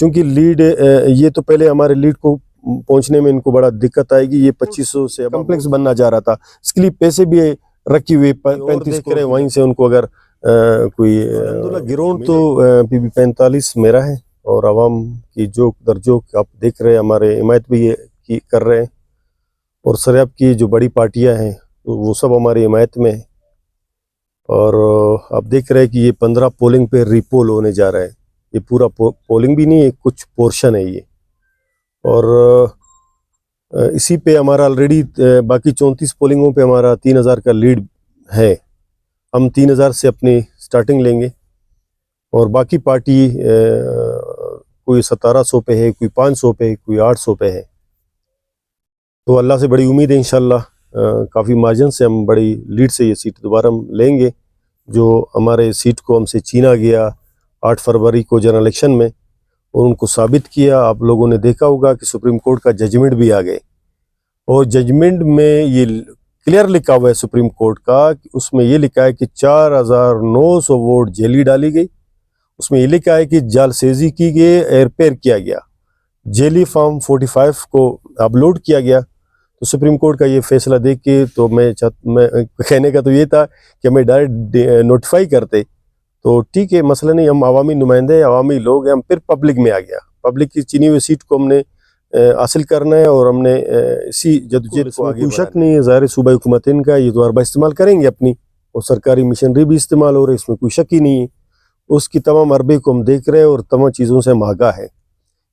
چونکہ لیڈ یہ تو پہلے ہمارے لیڈ کو پہنچنے میں ان کو بڑا دقت آئے گی. یہ 2500 سے کمپلیکس بننا جا رہا تھا, اس کے لیے پیسے بھی رکھی ہوئے 35 کرے, وہیں سے ان کو اگر کوئی گراؤنڈ تو PB 45 میرا ہے, اور عوام کی جو درجو آپ دیکھ رہے ہیں ہمارے حمایت بھی یہ کر رہے ہیں, اور سریاب کی جو بڑی پارٹیاں ہیں وہ سب ہماری حمایت میں ہیں. اور آپ دیکھ رہے ہیں کہ یہ 15 پولنگ پہ ری پول ہونے جا رہا ہے. یہ پورا پولنگ بھی نہیں ہے, کچھ پورشن ہے یہ, اور اسی پہ ہمارا آلریڈی باقی 34 پولنگوں پہ ہمارا 3000 کا لیڈ ہے. ہم 3000 سے اپنی سٹارٹنگ لیں گے, اور باقی پارٹی کوئی 1700 پہ ہے, کوئی 500 پہ ہے, کوئی 800 پہ ہے. تو اللہ سے بڑی امید ہے انشاءاللہ کافی مارجن سے ہم بڑی لیڈ سے یہ سیٹ دوبارہ ہم لیں گے. جو ہمارے سیٹ کو ہم سے چھینا گیا 8 فروری کو جنرل الیکشن میں, اور ان کو ثابت کیا. آپ لوگوں نے دیکھا ہوگا کہ سپریم کورٹ کا ججمنٹ بھی آ گئے, اور ججمنٹ میں یہ کلیئر لکھا ہوا ہے سپریم کورٹ کا, اس میں یہ لکھا ہے کہ 4900 ووٹ جعلی ڈالی گئی. اس میں یہ لکھا ہے کہ جعل سازی کی گئی, ایئر کیا گیا, جعلی فارم 45 کو اپلوڈ کیا گیا. تو سپریم کورٹ کا یہ فیصلہ دیکھ کے تو میں کہنے کا تو یہ تھا کہ ہمیں ڈائریکٹ نوٹیفائی کرتے تو ٹھیک ہے, مسئلہ نہیں. ہم عوامی نمائندے, عوامی لوگ ہیں, ہم پھر پبلک میں آ گیا. پبلک کی چنی ہوئی سیٹ کو ہم نے حاصل کرنا ہے, اور ہم نے اسی جدوجہد کو آگے. کوئی شک نہیں ہے, ظاہر صوبائی حکومت ان کا یہ دوبارہ استعمال کریں گے اپنی, اور سرکاری مشنری بھی استعمال ہو رہی ہے, اس میں کوئی شک ہی نہیں ہے. اس کی تمام عربے کو ہم دیکھ رہے ہیں, اور تمام چیزوں سے ہم آگاہ ہیں.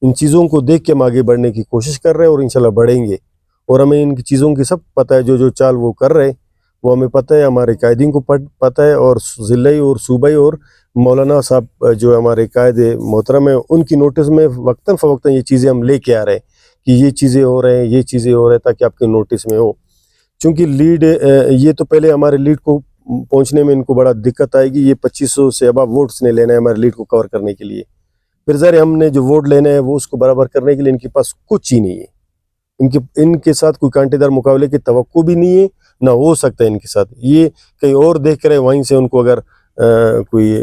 ان چیزوں کو دیکھ کے ہم آگے بڑھنے کی کوشش کر رہے ہیں, اور انشاءاللہ بڑھیں گے. اور ہمیں ان کی چیزوں کی سب پتہ ہے, جو چال وہ کر رہے ہیں وہ ہمیں پتہ ہے, ہمارے قائدین کو پتہ ہے, اور ضلعی اور صوبائی اور مولانا صاحب جو ہمارے قائد محترم ہیں, ان کی نوٹس میں وقتاً فوقتاً یہ چیزیں ہم لے کے آ رہے ہیں کہ یہ چیزیں ہو رہے ہیں, یہ چیزیں ہو رہے ہیں, تاکہ آپ کے نوٹس میں ہو. چونکہ لیڈ یہ تو پہلے ہمارے لیڈ کو پہنچنے میں ان کو بڑا دقت آئے گی. یہ 2500 سے اباب ووٹس نے لینا ہے ہمارے لیڈ کو کور کرنے کے لیے. پھر ظاہر ہم نے جو ووٹ لینا ہے وہ اس کو برابر کرنے کے لیے ان کے پاس کچھ ہی نہیں ہے. ان کے ساتھ کوئی کانٹے دار مقابلے کی توقع بھی نہیں ہے, نہ ہو سکتا ہے ان کے ساتھ. یہ کہیں اور دیکھ رہے, وہیں سے ان کو اگر کوئی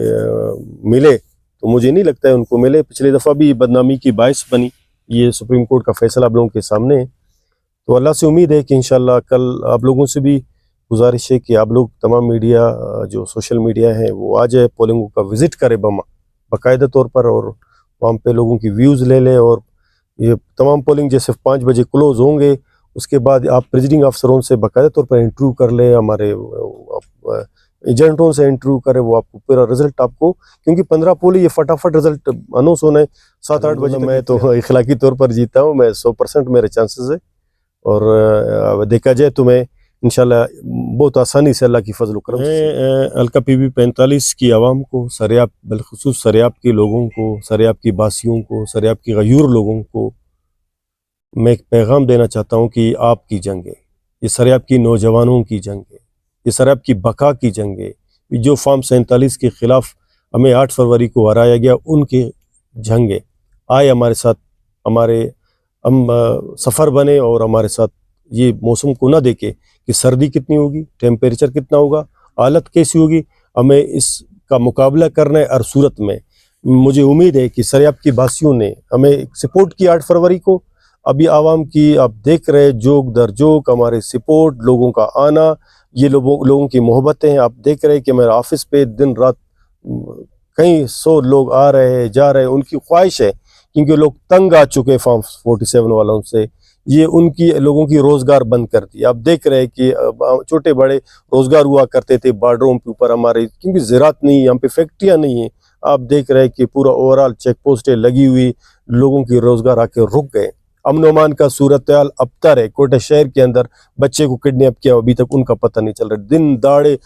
ملے تو مجھے نہیں لگتا ہے ان کو ملے. پچھلی دفعہ بھی بدنامی کی باعث بنی. یہ سپریم کورٹ کا فیصلہ آپ لوگوں کے سامنے ہے. تو اللہ سے امید ہے کہ انشاءاللہ کل آپ لوگوں سے بھی گزارش ہے کہ آپ لوگ تمام میڈیا, جو سوشل میڈیا ہیں, وہ آ جائے, پولنگوں کا وزٹ کرے باقاعدہ طور پر, اور وہاں پہ لوگوں کی ویوز لے لے. اور یہ تمام پولنگ جیسے 5 بجے کلوز ہوں گے, اس کے بعد آپ پریزیڈنگ افسروں سے باقاعدہ طور پر انٹرویو کر لیں, ہمارے ایجنٹوں سے انٹرویو کریں, وہ آپ کو پورا رزلٹ آپ کو, کیونکہ 15 پول یہ فٹافٹ رزلٹ اناؤنس ہونا ہے 7-8 بجے. میں تو اخلاقی طور پر جیتا ہوں, میں 100% میرے چانسز ہے, اور دیکھا جائے تو میں انشاءاللہ بہت آسانی سے اللہ کی فضل و کرم سے حلقہ PB 45 کی عوام کو, سریاب بالخصوص سریاب کے لوگوں کو, سریاب کی باسیوں کو, سریاب کی غیور لوگوں کو میں ایک پیغام دینا چاہتا ہوں کہ آپ کی جنگ ہے, یہ سریاب کی نوجوانوں کی جنگ ہے, یہ سریاب کی بقا کی جنگ ہے. جو فارم 47 کے خلاف ہمیں 8 فروری کو ہرایا گیا, ان کے جنگ ہے. آئے ہمارے ساتھ, ہم سفر بنے, اور ہمارے ساتھ یہ موسم کو نہ دیکھے کہ سردی کتنی ہوگی, ٹیمپریچر کتنا ہوگا, حالت کیسی ہوگی. ہمیں اس کا مقابلہ کرنا ہے ہر صورت میں. مجھے امید ہے کہ سریاب کی باسیوں نے ہمیں سپورٹ کی 8 فروری کو. ابھی عوام کی آپ دیکھ رہے, جوک در جوک ہمارے سپورٹ, لوگوں کا آنا, یہ لوگوں کی محبتیں ہیں. آپ دیکھ رہے کہ میرے آفس پہ دن رات کئی 100 لوگ آ رہے ہیں, جا رہے ہیں. ان کی خواہش ہے, کیونکہ لوگ تنگ آ چکے فارم 47 والوں سے, یہ ان کی لوگوں کی روزگار بند کر دی. آپ دیکھ رہے کہ چھوٹے بڑے روزگار ہوا کرتے تھے بارڈروں کے اوپر ہمارے, کیونکہ زراعت نہیں ہے یہاں پہ, فیکٹریاں نہیں ہیں. آپ دیکھ رہے کہ پورا اوورال چیک پوسٹیں لگی ہوئی, لوگوں کی روزگار آ کے رک گئے. امن و امان کا صورتحال ابتر ہے. کوئٹہ شہر کے اندر بچے کو کڈنیپ کیا, ابھی تک ان کا پتہ نہیں چل رہا. دن داڑے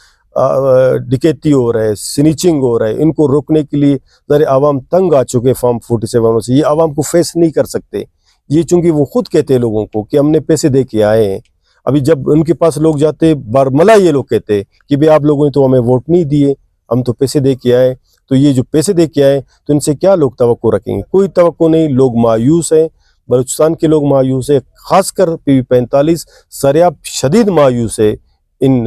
ڈکیتی ہو رہا ہے, سنیچنگ ہو رہا ہے. ان کو روکنے کے لیے ذرا عوام تنگ آ چکے فارم 47 سے. یہ عوام کو فیس نہیں کر سکتے. یہ چونکہ وہ خود کہتے ہیں لوگوں کو کہ ہم نے پیسے دے کے آئے ہیں. ابھی جب ان کے پاس لوگ جاتے بارملا, یہ لوگ کہتے کہ بھئی آپ لوگوں نے تو ہمیں ووٹ نہیں دیے, ہم تو پیسے دے کے آئے. تو یہ جو پیسے دے کے آئے تو ان سے کیا لوگ توقع رکھیں گے؟ کوئی توقع نہیں. لوگ مایوس ہیں, بلوچستان کے لوگ مایوس ہیں, خاص کر PB 45 سریاب شدید مایوس ہے ان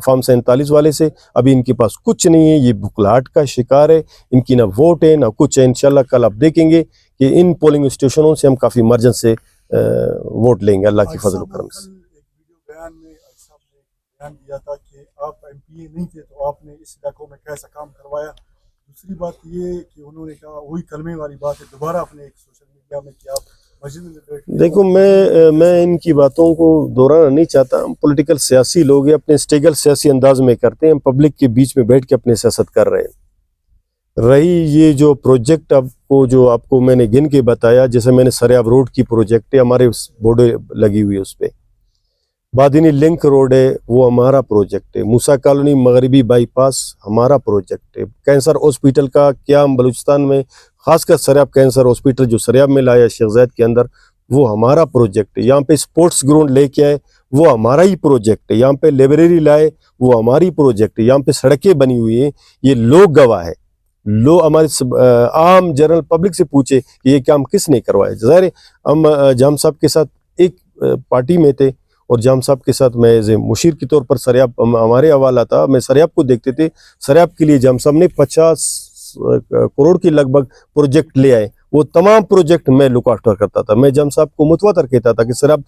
فارم 47 والے سے. ابھی ان کے پاس کچھ نہیں ہے, یہ بکھلاہٹ کا شکار ہے. ان کی نہ ووٹ ہے نہ کچھ ہے. انشاءاللہ کل آپ دیکھیں گے کہ ان پولنگ اسٹیشنوں سے ہم کافی مارجن سے ووٹ لیں گے اللہ کی فضل و کرم سے. ایک ویڈیو بیان میں صاحب نے بیان دیا تھا کہ آپ ایم پی اے نہیں تھے تو آپ نے اس علاقوں میں کیسا کام کروایا. دوسری بات یہ کہ انہوں نے کہا وہی کلمے والی بات ہے دوبارہ اپنے ایک سوشل میڈیا میں کہ آپ مسجد میں بیٹھے. دیکھو میں ان کی باتوں کو دہرانا نہیں چاہتا. ہم پولیٹیکل سیاسی لوگ ہیں, اپنے اسٹیگل سیاسی انداز میں کرتے ہیں, ہم پبلک کے بیچ میں بیٹھ کے اپنے سیاست کر رہے ہیں. رہی یہ جو پروجیکٹ آپ کو میں نے گن کے بتایا, جیسے میں نے سریاب روڈ کی پروجیکٹ ہے, ہمارے بورڈیں لگی ہوئی ہے اس پہ. بادینی لنک روڈ ہے وہ ہمارا پروجیکٹ ہے. موسیٰ کالونی مغربی بائی پاس ہمارا پروجیکٹ ہے. کینسر ہاسپیٹل کا قیام بلوچستان میں, خاص کر سریاب کینسر ہاسپیٹل جو سریاب میں لایا شیخ زاید کے اندر, وہ ہمارا پروجیکٹ ہے. یہاں پہ اسپورٹس گراؤنڈ لے کے آئے وہ ہمارا ہی پروجیکٹ ہے. یہاں پہ لائبریری لائے وہ ہماری پروجیکٹ ہے. یہاں پہ سڑکیں بنی ہوئی ہیں, یہ لوگ گواہ ہے. ہمارے عام جنرل پبلک سے پوچھے کہ یہ کام کس نے کروایا. ظاہر ہم جام صاحب کے ساتھ ایک پارٹی میں تھے اور جام صاحب کے ساتھ میں ایز اے مشیر کے طور پر سریاب ہمارے حوالہ تھا, میں سریاب کو دیکھتے تھے. سریاب کے لیے جام صاحب نے 50 کروڑ کی لگ بھگ پروجیکٹ لے آئے. وہ تمام پروجیکٹ میں لک آفٹر کرتا تھا. میں جام صاحب کو متواتر کہتا تھا کہ سریاب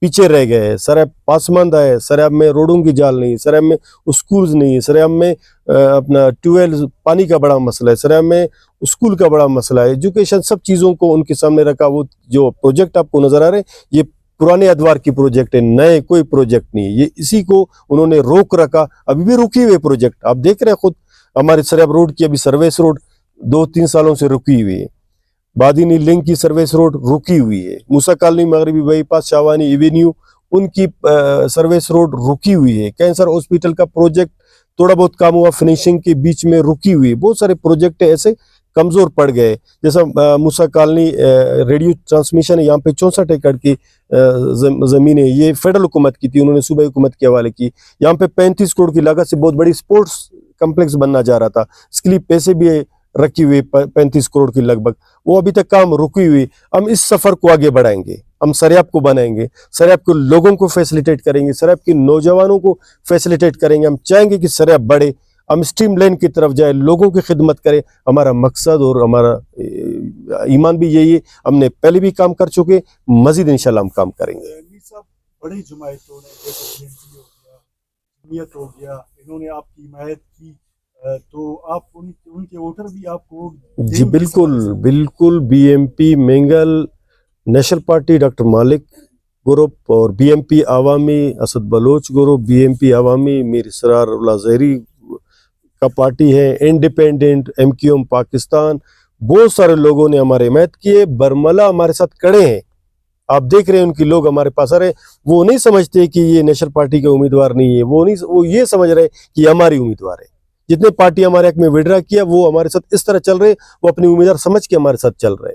پیچھے رہ گئے ہے, سریاب پاسماندہ ہے, سریاب میں روڈوں کی جال نہیں, سریاب میں اسکولز نہیں, سریاب میں اپنا ٹویل پانی کا بڑا مسئلہ ہے, سریاب میں اسکول کا بڑا مسئلہ ہے, ایجوکیشن, سب چیزوں کو ان کے سامنے رکھا. وہ جو پروجیکٹ آپ کو نظر آ رہے ہیں یہ پرانے ادوار کی پروجیکٹ ہے, نئے کوئی پروجیکٹ نہیں. یہ اسی کو انہوں نے روک رکھا, ابھی بھی رکی ہوئے پروجیکٹ آپ دیکھ رہے ہیں خود. ہمارے سریاب روڈ کی ابھی سروس روڈ 2-3 سالوں سے رکی ہوئی ہے. بادینی لنک کی سروس روڈ رکی ہوئی ہے. موسیٰ کالونی مغربی بائی پاس شاہوانی ایوینیو ان کی سروس روڈ رکی ہوئی ہے. کینسر ہاسپیٹل کا پروجیکٹ تھوڑا بہت کام ہوا, فنیشنگ کے بیچ میں رکی ہوئی ہے. بہت سارے پروجیکٹ ایسے کمزور پڑ گئے, جیسا موسیٰ کالونی ریڈیو ٹرانسمیشن ہے, یہاں پہ 64 ایکڑ کی زمین ہے, یہ فیڈرل حکومت کی تھی, انہوں نے صوبائی حکومت کے حوالے کی. یہاں پہ 35 کروڑ کی لاگت سے بہت بڑی سپورٹس کمپلیکس بننا جا رہا تھا, اس کے لیے پیسے بھی رکھی ہوئی 35 کروڑ کی لگ بھگ, وہ ابھی تک کام رکی ہوئی. ہم اس سفر کو آگے بڑھائیں گے, ہم سریاب کو بنائیں گے, سریاب کے لوگوں کو فیسلیٹیٹ کریں گے, سریاب کے نوجوانوں کو فیسلیٹیٹ کریں گے. ہم چاہیں گے کہ سریاب بڑھے, ہم اسٹریم لائن کی طرف جائے, لوگوں کی خدمت کرے. ہمارا مقصد اور ہمارا ایمان بھی یہی ہے. ہم نے پہلے بھی کام کر چکے, مزید انشاءاللہ ہم کام کریں گے. بڑی جماعتوں نے جیسے BNP ہو گیا, جمعیت ہو گیا, انہوں نے آپ کی حمایت کی, تو آپ ان کے ووٹر بھی آپ کو جی بالکل BMP Mengal national party doctor Malik group اور BMP عوامی اسد بلوچ گروپ, BMP عوامی میر اسرار اللہ زہری کا پارٹی ہے, انڈیپینڈنٹ, MQM پاکستان, بہت سارے لوگوں نے ہمارے حمایت کیے. برملا ہمارے ساتھ کڑے ہیں, آپ دیکھ رہے ہیں ان کے لوگ ہمارے پاس آ رہے. وہ نہیں سمجھتے کہ یہ نیشنل پارٹی کا امیدوار نہیں ہے, وہ یہ سمجھ رہے کہ یہ ہماری امیدوار ہے. جتنے پارٹی ہمارے حق میں وڈرا کیا وہ ہمارے ساتھ اس طرح چل رہے, وہ اپنی امیدوار سمجھ کے ہمارے ساتھ چل رہے.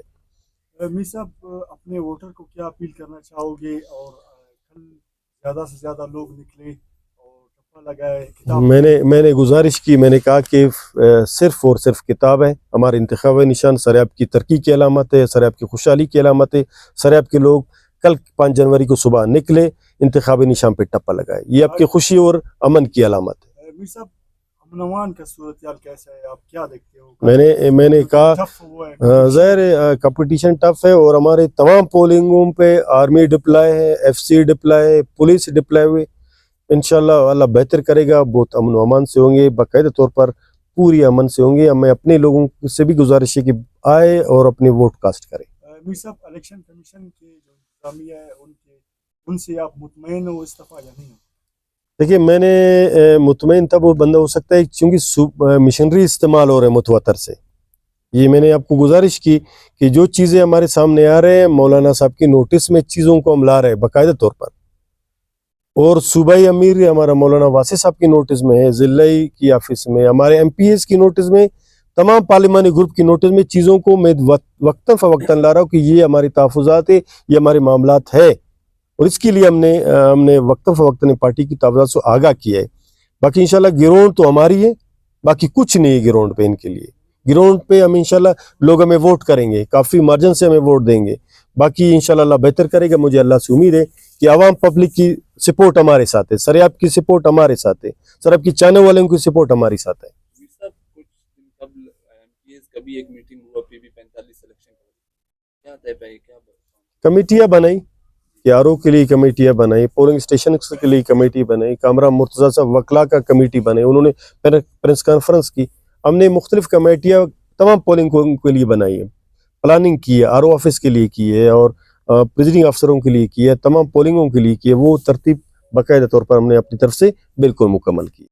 میر صاحب اپنے ووٹر کو کیا اپیل کرنا چاہو گے, اور کل زیادہ سے زیادہ لوگ نکلے اور ٹپا لگائے؟ میں نے گزارش کی, میں نے کہا کہ صرف اور صرف کتاب ہے ہمارے انتخابی نشان, سریاب کی ترقی کی علامت ہے, سریاب کی خوشحالی کی علامت ہے. سریاب کے لوگ کل 5 جنوری کو صبح نکلے, انتخابی نشان پہ ٹپا لگائے, یہ آپ کی خوشی اور امن کی علامت ہے. میر صاحب امن امان کا صورتحال کیسا ہے, آپ کیا دیکھتے ہو؟ میں نے کہا ظاہر کمپٹیشن ٹف ہے, اور ہمارے تمام پولنگوں پہ آرمی ڈپلائی ہے, FC ڈپلائی ہے, پولیس ڈپلائی ہوئے. انشاءاللہ اللہ بہتر کرے گا, بہت امن و امان سے ہوں گے, باقاعدہ طور پر پوری امن سے ہوں گے. ہمیں اپنے لوگوں سے بھی گزارش ہے کہ آئے اور اپنے ووٹ کاسٹ کریں. میر صاحب الیکشن کمیشن کے جو انتظامیہ ہے ان سے آپ مطمئن ہو استعفیٰ یا نہیں ہو؟ دیکھیے میں نے مطمئن تب وہ بندہ ہو سکتا ہے چونکہ مشنری استعمال ہو رہے ہیں متواتر سے. یہ میں نے آپ کو گزارش کی کہ جو چیزیں ہمارے سامنے آ رہے ہیں, مولانا صاحب کی نوٹس میں چیزوں کو ہم لا رہے ہیں باقاعدہ طور پر, اور صوبائی امیر ہمارا مولانا واسع صاحب کی نوٹس میں ہے, ضلعی کی آفس میں, ہمارے MPs کی نوٹس میں, تمام پارلیمانی گروپ کی نوٹس میں چیزوں کو میں وقتاً فوقتاً لا رہا ہوں کہ یہ ہماری تحفظات ہے, یہ ہمارے معاملات ہے, اور اس کے لیے ہم نے وقتاً فوقتاً پارٹی کی تحفظات سے آگاہ کیا ہے. باقی انشاءاللہ گراؤنڈ تو ہماری ہے, باقی کچھ نہیں ہے گراؤنڈ پہ. ان کے لیے گراؤنڈ پہ ہم انشاءاللہ لوگ ہمیں ووٹ کریں گے, کافی مارجن سے ہمیں ووٹ دیں گے. باقی انشاءاللہ اللہ بہتر کرے گا. مجھے اللہ سے امید ہے کہ عوام پبلک کی سپورٹ ہمارے ساتھ ہے, سریاب کی سپورٹ ہمارے ساتھ ہے, سریاب کی چاہنے والوں کی سپورٹ ہماری ساتھ ہے. کچھ دن قبل MPs کا بھی ایک میٹنگ ہوا, PB 45 سلیکشن کیا طے پائی کیا کمیٹیاں بنائی کہ آر او کے لیے کمیٹیاں بنائی, پولنگ اسٹیشن کے لیے کمیٹی بنائی, کامران مرتضیٰ صاحب وکلا کا کمیٹی بنائی, انہوں نے پریس کانفرنس کی. ہم نے مختلف کمیٹیاں تمام پولنگ کے لیے بنائی ہے, پلاننگ کی ہے, آر او آفس کے لیے کی ہے اور پریزیڈنگ افسروں کے لیے کی ہے, تمام پولنگوں کے لیے کی ہے. وہ ترتیب باقاعدہ طور پر ہم نے اپنی طرف سے بالکل مکمل کی.